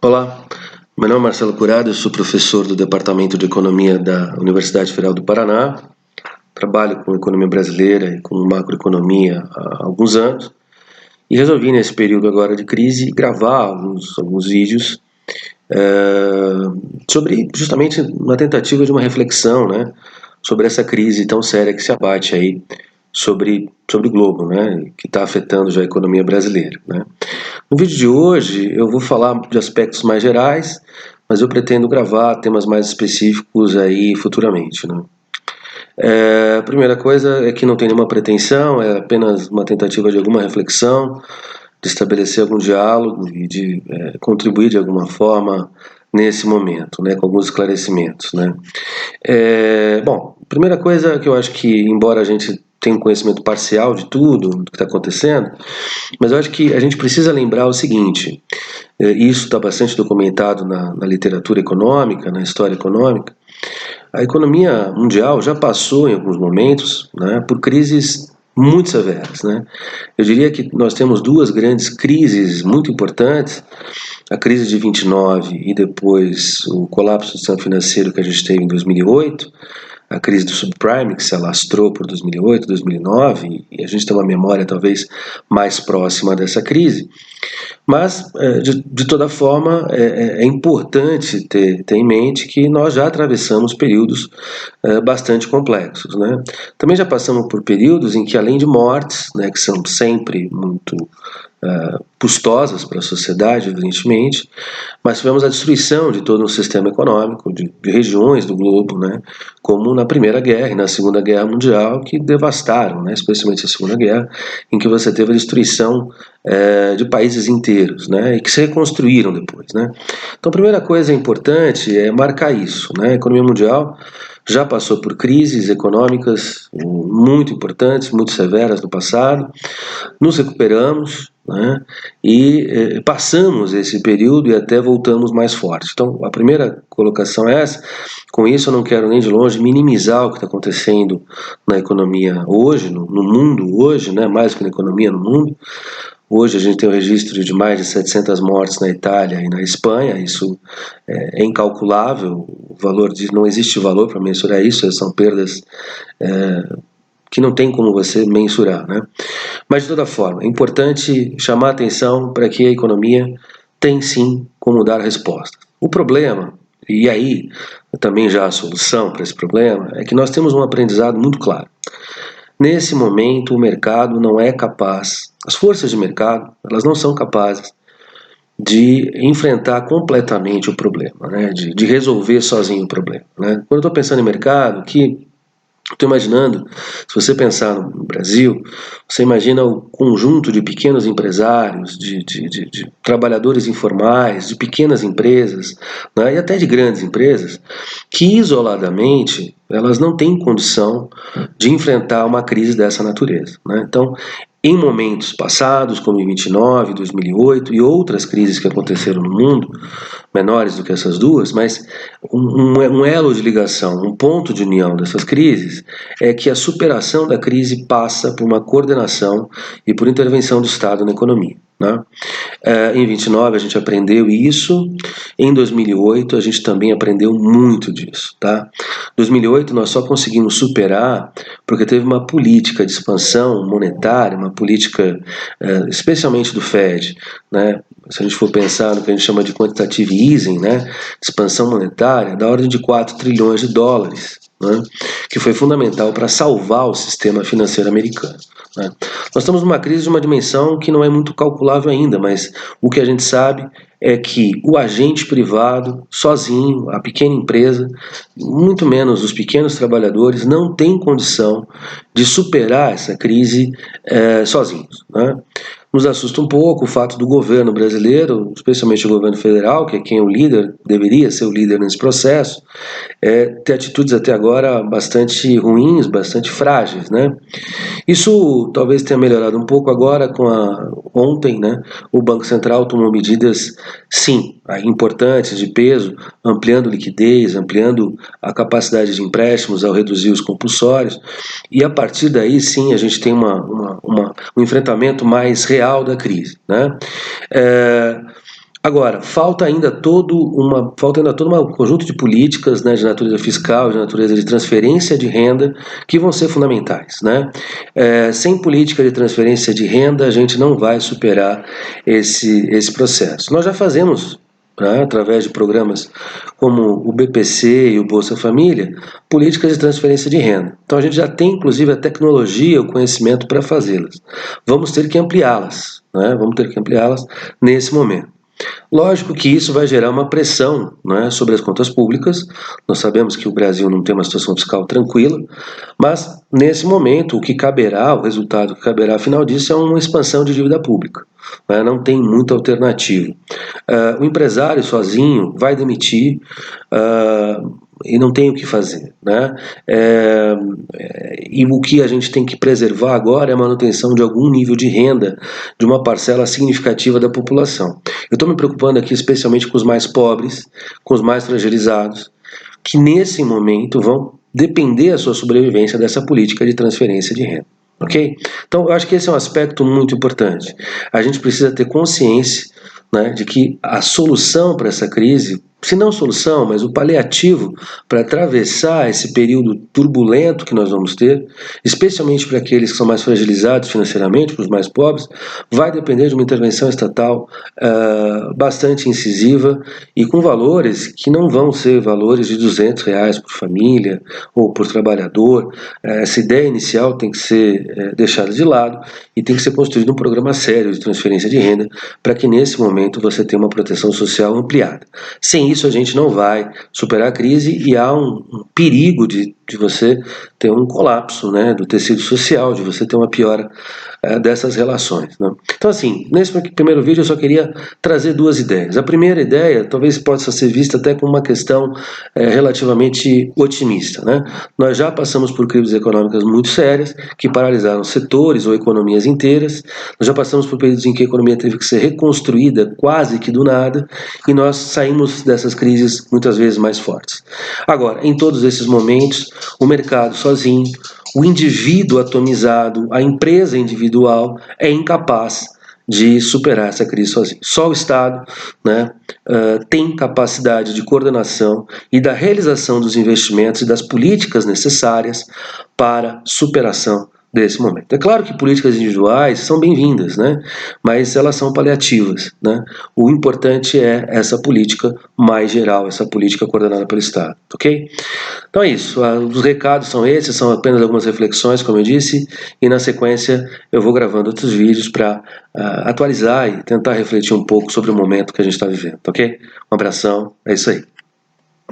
Olá, meu nome é Marcelo Curado, eu sou professor do Departamento de Economia da Universidade Federal do Paraná. Trabalho com economia brasileira e com macroeconomia há alguns anos e resolvi, nesse período agora de crise, gravar alguns vídeos sobre justamente uma tentativa de uma reflexão, né, sobre essa crise tão séria que se abate aí sobre o globo, né, que está afetando já a economia brasileira, né. No vídeo de hoje eu vou falar de aspectos mais gerais, mas eu pretendo gravar temas mais específicos aí futuramente, né. A primeira coisa é que não tem nenhuma pretensão, é apenas uma tentativa de alguma reflexão, de estabelecer algum diálogo e de contribuir de alguma forma nesse momento, né, com alguns esclarecimentos, né. Bom, primeira coisa que eu acho que, embora a gente tenha um conhecimento parcial de tudo do que está acontecendo, mas eu acho que a gente precisa lembrar o seguinte, isso está bastante documentado na literatura econômica, na história econômica. A economia mundial já passou em alguns momentos, né, por crises muito severas, né. Eu diria que nós temos duas grandes crises muito importantes, a crise de 29 e depois o colapso do sistema financeiro que a gente teve em 2008, a crise do subprime, que se alastrou por 2008, 2009, e a gente tem uma memória talvez mais próxima dessa crise. Mas, de toda forma, é importante ter em mente que nós já atravessamos períodos bastante complexos, né? Também já passamos por períodos em que, além de mortes, né, que são sempre muito custosas para a sociedade, evidentemente, mas tivemos a destruição de todo um sistema econômico, de regiões do globo, né, como na Primeira Guerra e na Segunda Guerra Mundial, que devastaram, né, especialmente a Segunda Guerra, em que você teve a destruição de países inteiros, né, e que se reconstruíram depois, né. Então, a primeira coisa importante é marcar isso, né, a economia mundial já passou por crises econômicas muito importantes, muito severas no passado, nos recuperamos, né, e passamos esse período e até voltamos mais fortes. Então, a primeira colocação é essa. Com isso, eu não quero nem de longe minimizar o que está acontecendo na economia hoje, no mundo hoje, né, mais do que na economia, no mundo. Hoje a gente tem o registro de mais de 700 mortes na Itália e na Espanha, isso é incalculável, o valor não existe valor para mensurar isso, são perdas que não tem como você mensurar, né? Mas de toda forma, é importante chamar a atenção para que a economia tem sim como dar resposta. O problema, e aí também já a solução para esse problema, é que nós temos um aprendizado muito claro. Nesse momento, o mercado não é capaz, as forças de mercado, elas não são capazes de enfrentar completamente o problema, né? de resolver sozinho o problema, né? Quando eu estou pensando em mercado, estou imaginando, se você pensar no Brasil, você imagina o conjunto de pequenos empresários, de trabalhadores informais, de pequenas empresas, né, e até de grandes empresas, que isoladamente elas não têm condição de enfrentar uma crise dessa natureza, né? Então, em momentos passados, como em 29, 2008 e outras crises que aconteceram no mundo, menores do que essas duas, mas um elo de ligação, um ponto de união dessas crises é que a superação da crise passa por uma coordenação e por intervenção do Estado na economia, né? Em 29 a gente aprendeu isso, em 2008 a gente também aprendeu muito disso, tá? Em 2008 nós só conseguimos superar porque teve uma política de expansão monetária, uma política especialmente do Fed, né? Se a gente for pensar no que a gente chama de quantitative easing, né? Expansão monetária, da ordem de 4 trilhões de dólares, né? Que foi fundamental para salvar o sistema financeiro americano, né? Nós estamos numa crise de uma dimensão que não é muito calculável ainda, mas o que a gente sabe é que o agente privado, sozinho, a pequena empresa, muito menos os pequenos trabalhadores, não tem condição de superar essa crise sozinhos, né? Nos assusta um pouco o fato do governo brasileiro, especialmente o governo federal, que é quem é o líder, deveria ser o líder nesse processo, ter atitudes até agora bastante ruins, bastante frágeis, né? Isso talvez tenha melhorado um pouco agora ontem, né? O Banco Central tomou medidas, sim, importantes, de peso, ampliando liquidez, ampliando a capacidade de empréstimos ao reduzir os compulsórios, e a partir daí, sim, a gente tem um enfrentamento mais real da crise, né? Agora, falta ainda todo um conjunto de políticas, né, de natureza fiscal, de natureza de transferência de renda, que vão ser fundamentais, né? Sem política de transferência de renda, a gente não vai superar esse processo. Nós já fazemos, né, através de programas como o BPC e o Bolsa Família, políticas de transferência de renda. Então a gente já tem, inclusive, a tecnologia, o conhecimento para fazê-las. Vamos ter que ampliá-las, né? Vamos ter que ampliá-las nesse momento. Lógico que isso vai gerar uma pressão, né, sobre as contas públicas. Nós sabemos que o Brasil não tem uma situação fiscal tranquila, mas nesse momento o resultado que caberá afinal disso é uma expansão de dívida pública, né, não tem muita alternativa. O empresário sozinho vai demitir e não tem o que fazer, né? E o que a gente tem que preservar agora é a manutenção de algum nível de renda de uma parcela significativa da população. Eu estou me preocupando aqui especialmente com os mais pobres, com os mais fragilizados, que nesse momento vão depender a sua sobrevivência dessa política de transferência de renda. Ok? Então, eu acho que esse é um aspecto muito importante. A gente precisa ter consciência, né, de que a solução para essa crise, se não solução, mas o paliativo para atravessar esse período turbulento que nós vamos ter, especialmente para aqueles que são mais fragilizados financeiramente, para os mais pobres, vai depender de uma intervenção estatal bastante incisiva e com valores que não vão ser valores de R$200 por família ou por trabalhador. Essa ideia inicial tem que ser deixada de lado e tem que ser construído um programa sério de transferência de renda para que nesse momento você tenha uma proteção social ampliada. Sem isso a gente não vai superar a crise e há um perigo de você ter um colapso, né, do tecido social, de você ter uma piora dessas relações, né? Então assim, nesse primeiro vídeo eu só queria trazer duas ideias. A primeira ideia talvez possa ser vista até como uma questão relativamente otimista, né? Nós já passamos por crises econômicas muito sérias que paralisaram setores ou economias inteiras. Nós já passamos por períodos em que a economia teve que ser reconstruída quase que do nada e nós saímos dessas crises muitas vezes mais fortes. Agora, em todos esses momentos, o mercado sozinho, o indivíduo atomizado, a empresa individual é incapaz de superar essa crise sozinho. Só o Estado, né, tem capacidade de coordenação e da realização dos investimentos e das políticas necessárias para superação desse momento. É claro que políticas individuais são bem-vindas, né? Mas elas são paliativas, né? O importante é essa política mais geral, essa política coordenada pelo Estado, ok? Então é isso, os recados são esses, são apenas algumas reflexões, como eu disse, e na sequência eu vou gravando outros vídeos para atualizar e tentar refletir um pouco sobre o momento que a gente está vivendo, ok? Um abração, é isso aí.